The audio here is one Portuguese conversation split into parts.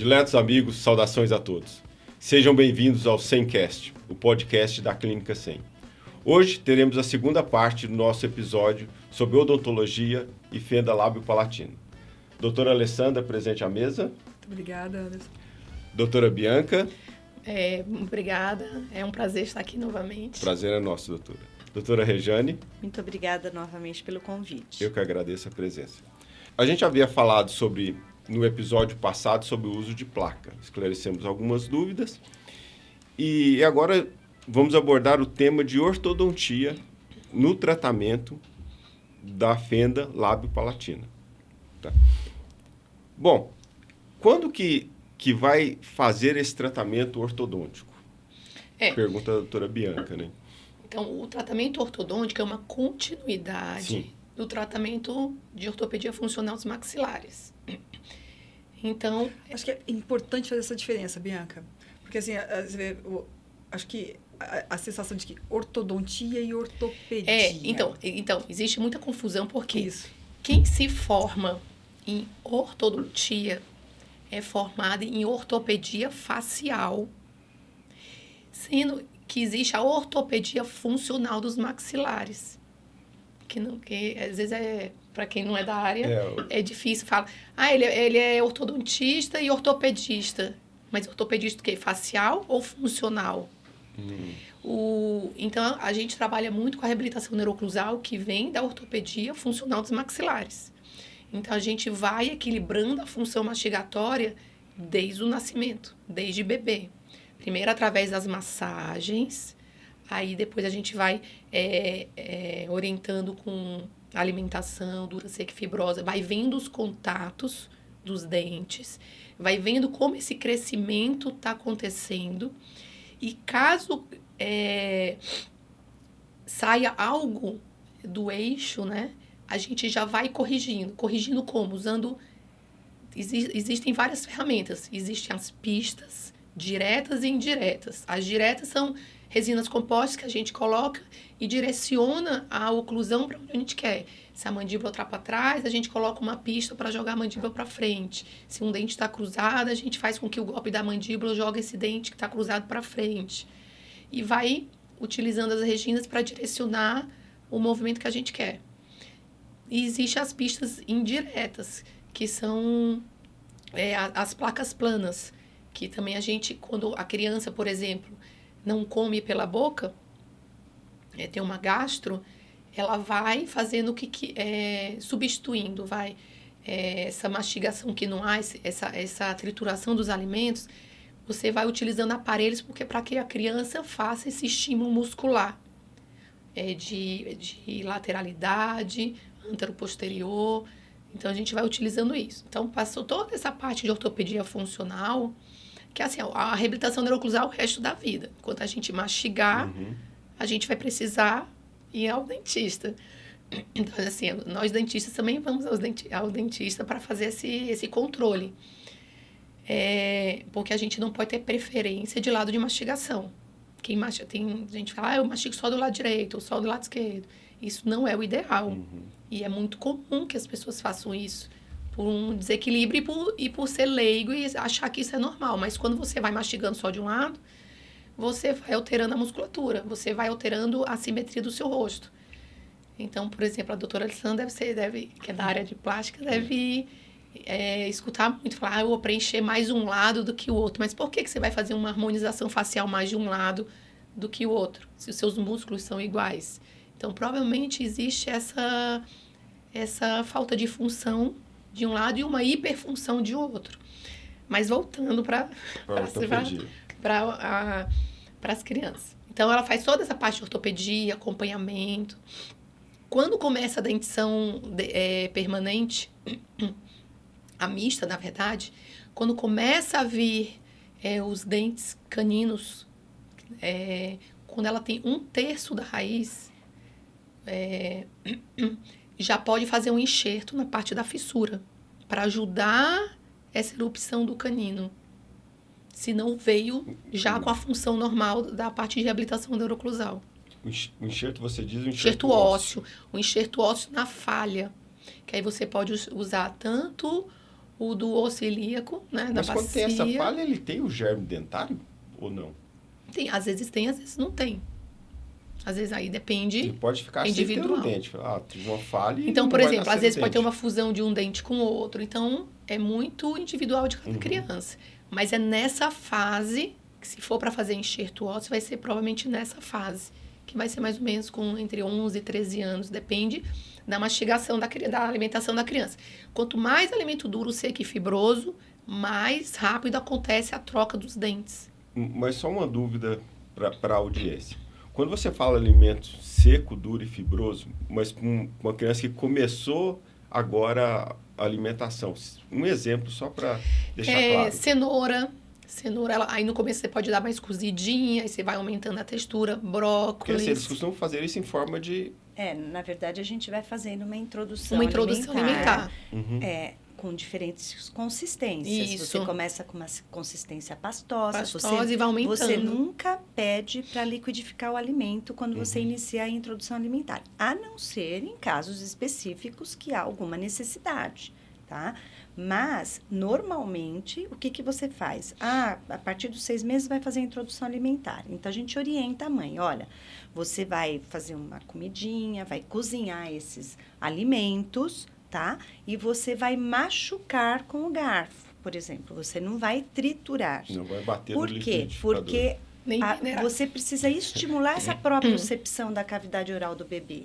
Diletos amigos, saudações a todos. Sejam bem-vindos ao SEMcast, o podcast da Clínica SEM. Hoje teremos a segunda parte do nosso episódio sobre odontologia e fenda lábio-palatina. Doutora Alessandra, presente à mesa. Muito obrigada, Anderson. Doutora Bianca. Obrigada, é um prazer estar aqui novamente. Prazer é nosso, doutora. Doutora Rejane. Muito obrigada novamente pelo convite. Eu que agradeço a presença. A gente havia falado no episódio passado sobre o uso de placa. Esclarecemos algumas dúvidas. E agora vamos abordar o tema de ortodontia no tratamento da fenda lábio-palatina. Tá? Bom, quando que vai fazer esse tratamento ortodôntico? Pergunta a doutora Bianca, né? Então, o tratamento ortodôntico é uma continuidade do tratamento de ortopedia funcional dos maxilares. Então, acho que é importante fazer essa diferença, Bianca. Porque, assim, acho que a sensação de que ortodontia e ortopedia... Então, existe muita confusão, porque quem se forma em ortodontia é formado em ortopedia facial, sendo que existe a ortopedia funcional dos maxilares. Que às vezes para quem não é da área, é difícil falar. Ele é ortodontista e ortopedista. Mas ortopedista o quê? Facial ou funcional? Então, a gente trabalha muito com a reabilitação neuroclusal, que vem da ortopedia funcional dos maxilares. Então, a gente vai equilibrando a função mastigatória desde o nascimento, desde bebê. Primeiro, através das massagens. Aí, depois, a gente vai orientando com alimentação, dura, seca e fibrosa. Vai vendo os contatos dos dentes. Vai vendo como esse crescimento está acontecendo. E caso saia algo do eixo, né? A gente já vai corrigindo. Corrigindo como? Usando... Existem várias ferramentas. Existem as pistas diretas e indiretas. As diretas são resinas compostas que a gente coloca e direciona a oclusão para onde a gente quer. Se a mandíbula está para trás, a gente coloca uma pista para jogar a mandíbula para frente. Se um dente está cruzado, a gente faz com que o golpe da mandíbula jogue esse dente que está cruzado para frente. E vai utilizando as resinas para direcionar o movimento que a gente quer. E existem as pistas indiretas, que são as placas planas, que também a gente, quando a criança, por exemplo, não come pela boca, tem uma gastro, ela vai fazendo substituindo, essa mastigação que não há, essa trituração dos alimentos, você vai utilizando aparelhos para que a criança faça esse estímulo muscular de lateralidade, anteroposterior. Então, a gente vai utilizando isso. Então, passou toda essa parte de ortopedia funcional, que é assim, a reabilitação neuroclusal é o resto da vida. Enquanto a gente mastigar, a gente vai precisar ir ao dentista. Então, assim, nós dentistas também vamos ao dentista para fazer esse controle. Porque a gente não pode ter preferência de lado de mastigação. Tem gente que fala, eu mastigo só do lado direito ou só do lado esquerdo. Isso não é o ideal. E é muito comum que as pessoas façam isso por um desequilíbrio e por ser leigo e achar que isso é normal. Mas quando você vai mastigando só de um lado, você vai alterando a musculatura, você vai alterando a simetria do seu rosto. Então, por exemplo, a doutora Alessandra que é da área de plástica, deve escutar muito, falar, eu vou preencher mais um lado do que o outro. Mas por que você vai fazer uma harmonização facial mais de um lado do que o outro, se os seus músculos são iguais? Então, provavelmente existe essa falta de função de um lado e uma hiperfunção de outro. Mas voltando para as crianças. Então, ela faz toda essa parte de ortopedia, acompanhamento. Quando começa a dentição permanente, a mista, na verdade, quando começa a vir os dentes caninos, quando ela tem 1/3 da raiz, já pode fazer um enxerto na parte da fissura para ajudar essa erupção do canino. Se não veio já com a função normal da parte de reabilitação neuroclusal. O enxerto, você diz o enxerto ósseo. O enxerto ósseo na falha. Que aí você pode usar tanto o do osso ilíaco, né, da Mas quando tem essa bacia. falha, ele tem o germe dentário ou não? Tem, às vezes não tem. Às vezes aí Ele depende. pode ficar sem ter individual. um dente. Tive uma falha e Então, não por vai exemplo, nascer às vezes o pode ter dente. uma fusão de um dente com o outro. Então, é muito individual de cada criança. Mas é nessa fase, que se for para fazer enxerto ósseo, vai ser provavelmente nessa fase. Que vai ser mais ou menos com entre 11 e 13 anos. Depende da mastigação da alimentação da criança. Quanto mais alimento duro, seco e fibroso, mais rápido acontece a troca dos dentes. Mas só uma dúvida para a audiência. Quando você fala alimento seco, duro e fibroso, mas com uma criança que começou agora a alimentação, um exemplo só para deixar claro. Cenoura, aí no começo você pode dar mais cozidinha, aí você vai aumentando a textura, Porque brócolis. assim, eles costumam fazer isso em forma de... Na verdade, a gente vai fazendo uma introdução alimentar. Com diferentes consistências. Isso. Você começa com uma consistência pastosa. Pastosa e vai aumentando. Você nunca pede para liquidificar o alimento quando você inicia a introdução alimentar. A não ser em casos específicos que há alguma necessidade, tá? Mas, normalmente, o que você faz? A partir dos 6 meses vai fazer a introdução alimentar. Então, a gente orienta a mãe. Olha, você vai fazer uma comidinha, vai cozinhar esses alimentos, tá? E você vai machucar com o garfo, por exemplo. Você não vai triturar. Não vai bater Por no quê? liquidificador. Porque Nem peneirar. você precisa estimular essa propriocepção da cavidade oral do bebê.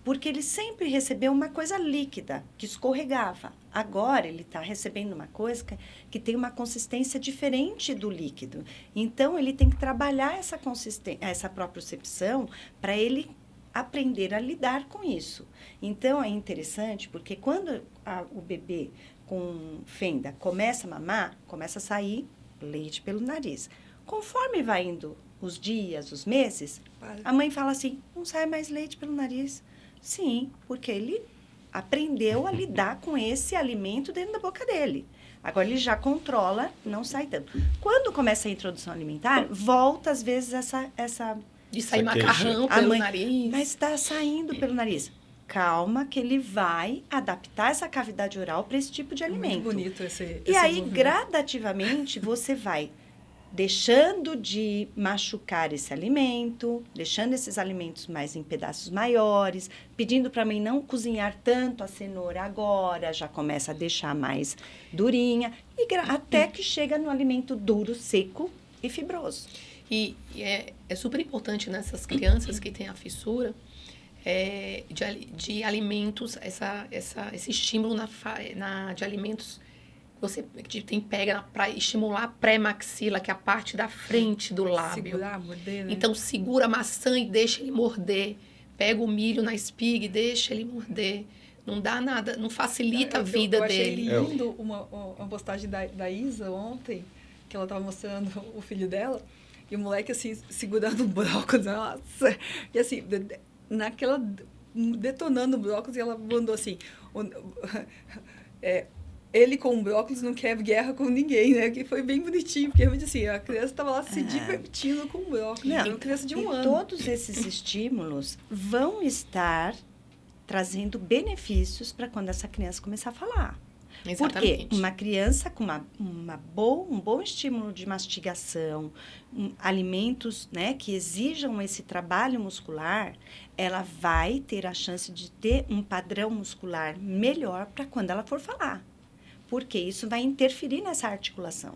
Porque ele sempre recebeu uma coisa líquida, que escorregava. Agora, ele está recebendo uma coisa que tem uma consistência diferente do líquido. Então, ele tem que trabalhar essa propriocepção para ele aprender a lidar com isso. Então, é interessante porque quando o bebê com fenda começa a mamar, começa a sair leite pelo nariz. Conforme vai indo os dias, os meses, a mãe fala assim, não sai mais leite pelo nariz. Sim, porque ele aprendeu a lidar com esse alimento dentro da boca dele. Agora, ele já controla, não sai tanto. Quando começa a introdução alimentar, volta, às vezes, essa De sair Essa macarrão A pelo mãe, nariz. mas está saindo pelo nariz. Calma, que ele vai adaptar essa cavidade oral para esse tipo de alimento. Muito bonito esse E aí, movimento. gradativamente, você vai deixando de machucar esse alimento, deixando esses alimentos mais em pedaços maiores, pedindo para a mãe não cozinhar tanto a cenoura agora, já começa a deixar mais durinha, até que chega no alimento duro, seco e fibroso. E é super importante nessas crianças que têm a fissura de alimentos, esse estímulo de alimentos que você pega para estimular a pré-maxila, que é a parte da frente do lábio. Segurar, morder, né? Então, segura a maçã e deixa ele morder. Pega o milho na espiga e deixa ele morder. Não dá nada, não facilita a vida eu achei dele. lindo uma postagem da Isa ontem, que ela estava mostrando o filho dela, e o moleque, assim, segurando o brócolis, nossa! E assim, detonando o brócolis, e ela mandou assim, ele com o brócolis não quer guerra com ninguém, né? Que foi bem bonitinho, porque realmente assim, a criança estava lá se divertindo com o brócolis. Era uma criança de 1 ano. Todos esses estímulos vão estar trazendo benefícios para quando essa criança começar a falar. Exatamente. Porque uma criança com um bom estímulo de mastigação, alimentos, né, que exijam esse trabalho muscular, ela vai ter a chance de ter um padrão muscular melhor para quando ela for falar. Porque isso vai interferir nessa articulação.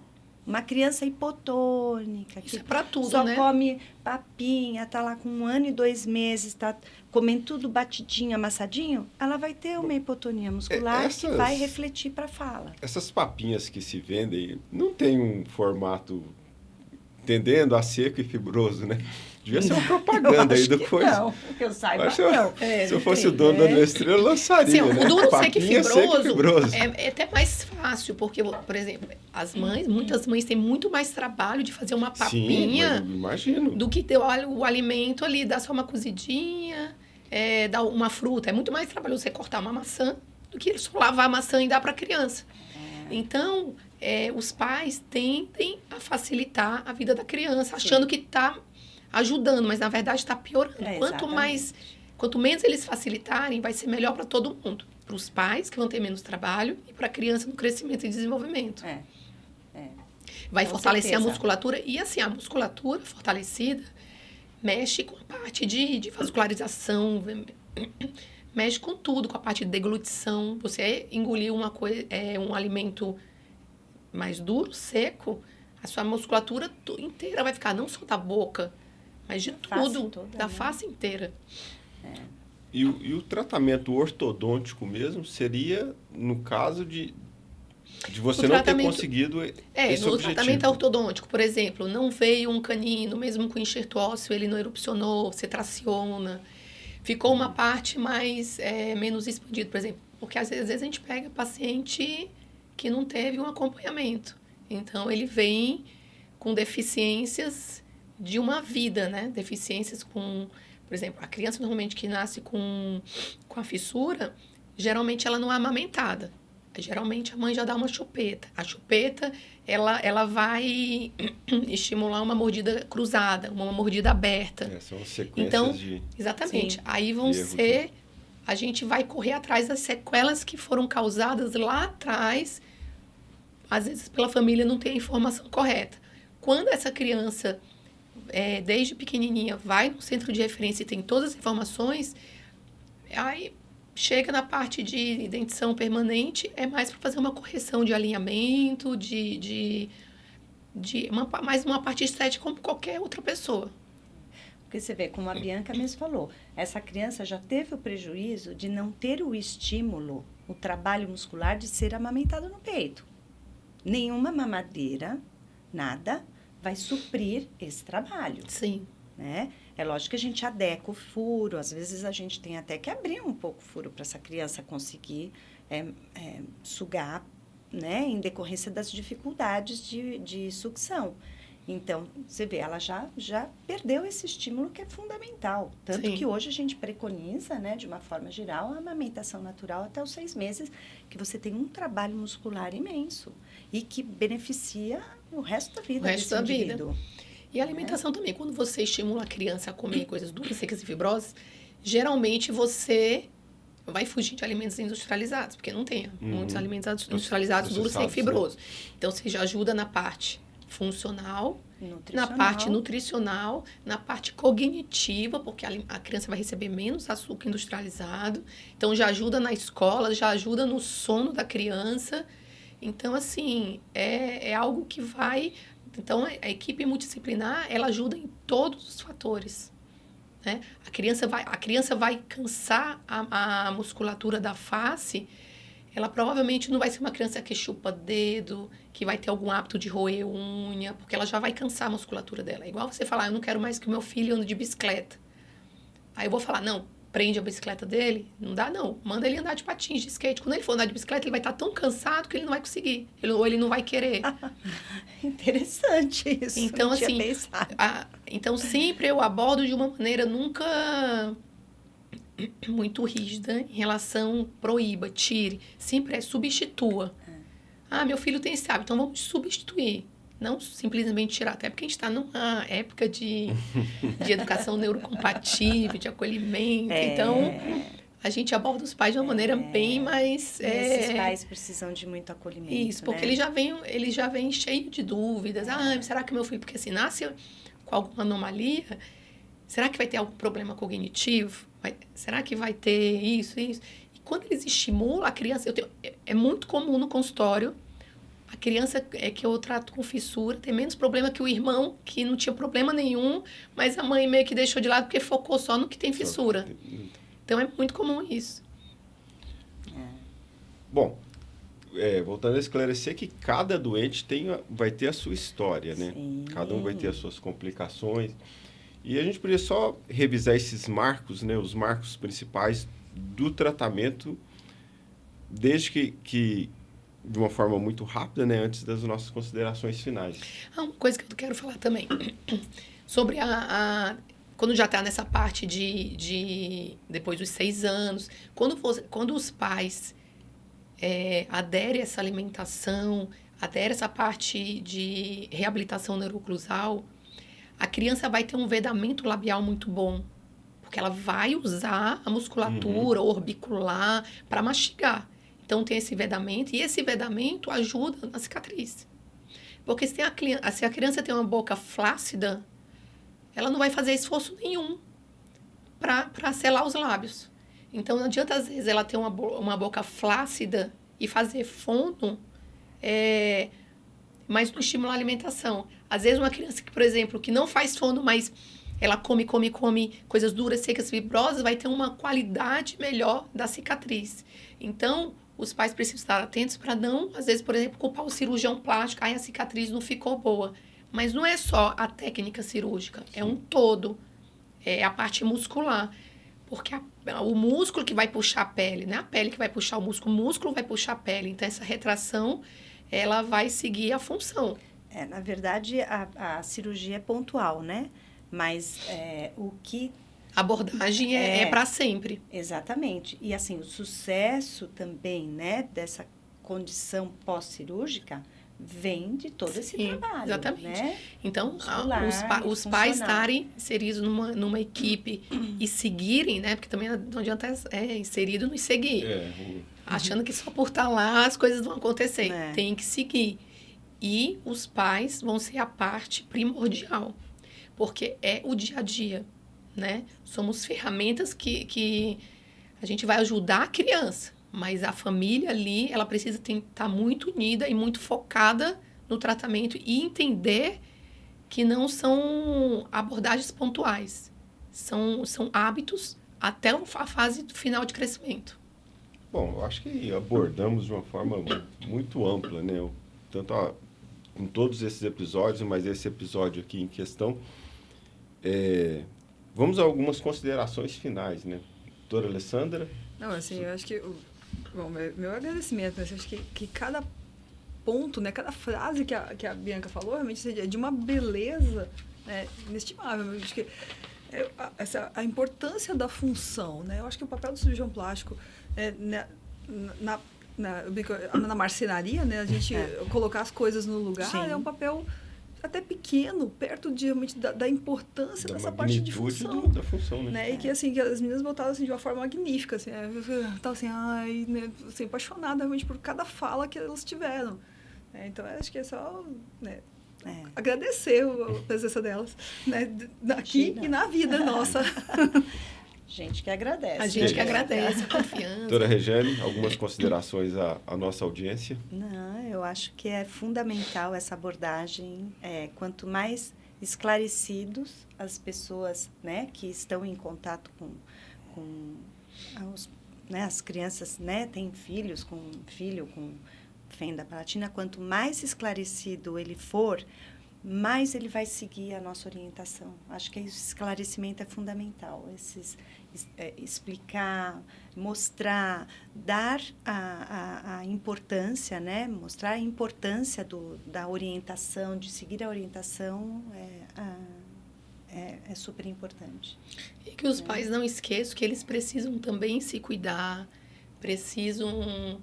Uma criança hipotônica, Isso que é pra tudo, só né? come papinha, tá lá com 1 ano e 2 meses, tá comendo tudo batidinho, amassadinho, ela vai ter uma hipotonia muscular que vai refletir para a fala. Essas papinhas que se vendem não tem um formato, entendendo, a seco e fibroso, né? Devia ser uma propaganda aí do coisa. Não, que eu saiba, Mas não. se eu fosse o dono da Nestlé, eu lançaria, Assim, né? o duro seco e Papinha seco e fibroso é até mais fácil, porque, por exemplo, muitas mães têm muito mais trabalho de fazer uma papinha Sim, mas imagino. do que ter o alimento ali, dar só uma cozidinha, dar uma fruta. É muito mais trabalhoso você cortar uma maçã do que só lavar a maçã e dar para a criança. Então, os pais tendem a facilitar a vida da criança, achando que está ajudando, mas na verdade está piorando. Quanto mais Quanto menos eles facilitarem, vai ser melhor para todo mundo. Para os pais, que vão ter menos trabalho, e para a criança no crescimento e desenvolvimento. Vai Com fortalecer certeza. a musculatura. E assim, a musculatura fortalecida mexe com a parte de vascularização, mexe com tudo, com a parte de deglutição. Você engoliu um alimento mais duro, seco, a sua musculatura inteira vai ficar, não só da boca, mas de face tudo, toda, da né? face inteira. E o tratamento ortodôntico mesmo seria, no caso de você não ter conseguido esse no objetivo. tratamento ortodôntico, por exemplo, não veio um canino, mesmo com enxerto ósseo, ele não erupcionou, você traciona, ficou uma parte menos expandida, por exemplo, porque às vezes a gente pega paciente que não teve um acompanhamento, então ele vem com deficiências de uma vida, né? Deficiências com, por exemplo, a criança normalmente que nasce com a fissura, geralmente ela não é amamentada. Geralmente a mãe já dá uma chupeta. A chupeta, ela vai estimular uma mordida cruzada, uma mordida aberta. São sequências então, de... exatamente. Sim. Aí vão erros, ser... A gente vai correr atrás das sequelas que foram causadas lá atrás, às vezes pela família não ter a informação correta. Quando essa criança, desde pequenininha, vai no centro de referência e tem todas as informações, aí... Chega na parte de dentição permanente, é mais para fazer uma correção de alinhamento, mais uma parte estética como qualquer outra pessoa. Porque você vê, como a Bianca mesmo falou, essa criança já teve o prejuízo de não ter o estímulo, o trabalho muscular de ser amamentada no peito. Nenhuma mamadeira, nada, vai suprir esse trabalho. Sim. Né? É lógico que a gente adequa o furo, às vezes a gente tem até que abrir um pouco o furo para essa criança conseguir sugar, né? Em decorrência das dificuldades de sucção. Então, você vê, ela já perdeu esse estímulo que é fundamental. Tanto Sim. que hoje a gente preconiza, né, de uma forma geral, a amamentação natural até os 6 meses, que você tem um trabalho muscular imenso e que beneficia o resto da vida desse indivíduo. E a alimentação também, quando você estimula a criança a comer coisas duras, secas e fibrosas, geralmente você vai fugir de alimentos industrializados, porque não tem muitos alimentos industrializados duros, secos e fibrosos. Então, você já ajuda na parte funcional, na parte nutricional, na parte cognitiva, porque a criança vai receber menos açúcar industrializado. Então, já ajuda na escola, já ajuda no sono da criança. Então, assim, é algo que vai... Então, a equipe multidisciplinar, ela ajuda em todos os fatores, né? A criança vai cansar a musculatura da face, ela provavelmente não vai ser uma criança que chupa dedo, que vai ter algum hábito de roer unha, porque ela já vai cansar a musculatura dela. É igual você falar, eu não quero mais que o meu filho ande de bicicleta. Aí eu vou falar, não, prende a bicicleta dele? Não dá, não. Manda ele andar de patins, de skate. Quando ele for andar de bicicleta, ele vai estar tão cansado que ele não vai conseguir. Ou ele não vai querer. Interessante isso. Então, não tinha assim, pensado. então sempre eu abordo de uma maneira nunca muito rígida em relação proíba, tire. Sempre substitua. Meu filho tem esse hábito, então vamos substituir. Não simplesmente tirar, até porque a gente está numa época de educação neurocompatível, de acolhimento. Então, a gente aborda os pais de uma maneira bem mais... Esses pais precisam de muito acolhimento, Isso, porque né? ele já vem cheio de dúvidas. Será que meu filho... Porque assim, nasce com alguma anomalia, será que vai ter algum problema cognitivo? Será que vai ter isso? E quando eles estimulam a criança... é muito comum no consultório a criança que eu trato com fissura tem menos problema que o irmão, que não tinha problema nenhum, mas a mãe meio que deixou de lado porque focou só no que tem fissura. Então, é muito comum isso. Bom, voltando a esclarecer que cada doente vai ter a sua história, né? Sim. Cada um vai ter as suas complicações. E a gente podia só revisar esses marcos, né? Os marcos principais do tratamento, desde que de uma forma muito rápida, né? Antes das nossas considerações finais. Uma coisa que eu quero falar também, sobre quando já está nessa parte de depois dos 6 anos, quando os pais aderem a essa alimentação, aderem a essa parte de reabilitação neuroclusal, a criança vai ter um vedamento labial muito bom, Porque ela vai usar a musculatura orbicular para mastigar. Então, tem esse vedamento, e esse vedamento ajuda na cicatriz. Porque se a criança tem uma boca flácida, ela não vai fazer esforço nenhum para selar os lábios. Então, não adianta, às vezes, ela ter uma boca flácida e fazer fono, mas não estimular a alimentação. Às vezes, uma criança que, por exemplo, que não faz fono, mas ela come coisas duras, secas, fibrosas, vai ter uma qualidade melhor da cicatriz. Então, os pais precisam estar atentos para não, às vezes, por exemplo, culpar o cirurgião plástico, a cicatriz não ficou boa. Mas não é só a técnica cirúrgica, é um todo. É a parte muscular. Porque o músculo que vai puxar a pele, não é a pele que vai puxar o músculo vai puxar a pele. Então, essa retração, ela vai seguir a função. Na verdade, a cirurgia é pontual, né? Mas o que... A abordagem é para sempre. Exatamente. E, assim, o sucesso também, né, dessa condição pós-cirúrgica vem de todo esse trabalho. Exatamente. Né? Então, Muscular, os pais estarem inseridos numa equipe e seguirem, né? Porque também não adianta inserido no seguir. Achando que só por estar lá as coisas vão acontecer. Tem que seguir. E os pais vão ser a parte primordial. Porque é o dia a dia, né? Somos ferramentas que a gente vai ajudar a criança. Mas a família ali, ela precisa estar muito unida e muito focada no tratamento e entender que não são abordagens pontuais. São hábitos até a fase final de crescimento. Bom, eu acho que abordamos de uma forma muito ampla, né? Tanto em todos esses episódios, mas esse episódio aqui em questão. Vamos a algumas considerações finais, né? Doutora Alessandra? Não, assim, eu acho que... Bom, meu agradecimento, né? Eu acho que cada ponto, né? Cada frase que a Bianca falou, realmente é de uma beleza, né, inestimável. Eu acho que a importância da função, né? Eu acho que o papel do cirurgião plástico na marcenaria, né? A gente colocar as coisas no lugar. Sim. É um papel até pequeno, perto de, realmente da importância dessa parte de função. Da função, né? E que, assim, que as meninas voltaram assim, de uma forma magnífica. Assim, tava assim, né, assim, apaixonada realmente por cada fala que elas tiveram. Então, acho que é só agradecer a presença delas, né, aqui e na vida nossa. Gente que agradece. A gente que agradece a confiança. Doutora Regiane, algumas considerações à nossa audiência? Não, eu acho que é fundamental essa abordagem. Quanto mais esclarecidos as pessoas, né, que estão em contato com as crianças, né, têm filhos com fenda palatina, quanto mais esclarecido ele for, mais ele vai seguir a nossa orientação. Acho que esse esclarecimento é fundamental. Explicar, mostrar, dar a importância, né? Mostrar a importância da orientação, de seguir a orientação é super importante. E que os pais não esqueçam que eles precisam também se cuidar, precisam,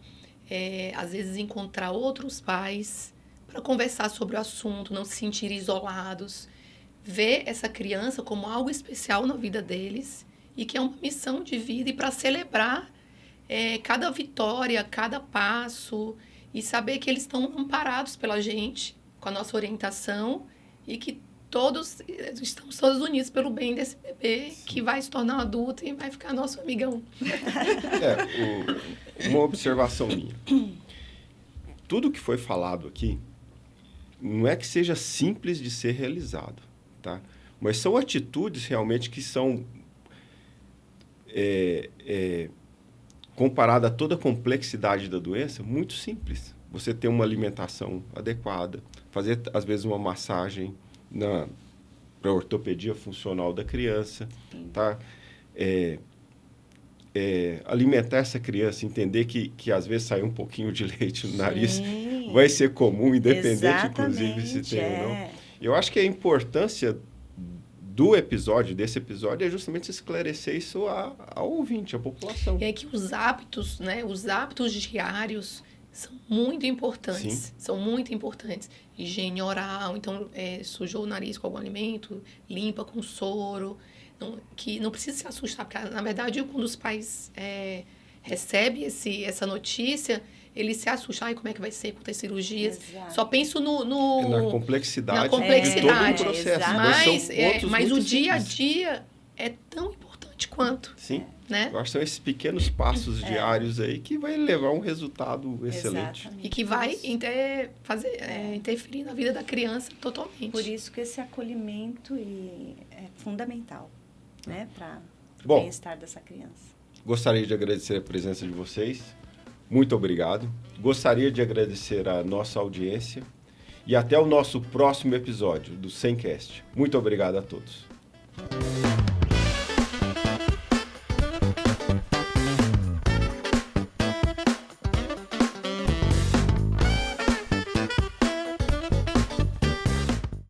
às vezes, encontrar outros pais para conversar sobre o assunto, não se sentir isolados, ver essa criança como algo especial na vida deles e que é uma missão de vida e para celebrar cada vitória, cada passo e saber que eles estão amparados pela gente, com a nossa orientação e que estamos todos unidos pelo bem desse bebê. Sim. Que vai se tornar um adulto e vai ficar nosso amigão. Uma observação minha. Tudo que foi falado aqui não é que seja simples de ser realizado, tá? Mas são atitudes realmente que são, comparada a toda a complexidade da doença, muito simples. Você ter uma alimentação adequada, fazer, às vezes, uma massagem para a ortopedia funcional da criança, tá? Alimentar essa criança, entender que às vezes sai um pouquinho de leite no nariz, vai ser comum, independente, exatamente, inclusive, se tem ou não. Eu acho que a importância desse episódio, é justamente esclarecer isso ao ouvinte, à população. É que os hábitos, né, os hábitos diários são muito importantes. Sim. São muito importantes. Higiene oral, então, sujou o nariz com algum alimento, limpa com soro. que não precisa se assustar, porque, na verdade, quando os pais recebem essa notícia, eles se assustam. Ai, como é que vai ser? Quantas cirurgias? Exato. Só penso Na complexidade, na complexidade. de todo o processo. Mas o muito dia a simples. dia é tão importante quanto, Sim. né? Eu acho que são esses pequenos passos diários aí que vai levar a um resultado excelente. Exatamente. E que vai interferir na vida da criança totalmente. Por isso que esse acolhimento é fundamental, né, para o Bom, bem-estar dessa criança. Gostaria de agradecer a presença de vocês. Muito obrigado. Gostaria de agradecer a nossa audiência e até o nosso próximo episódio do Semcast. Muito obrigado a todos.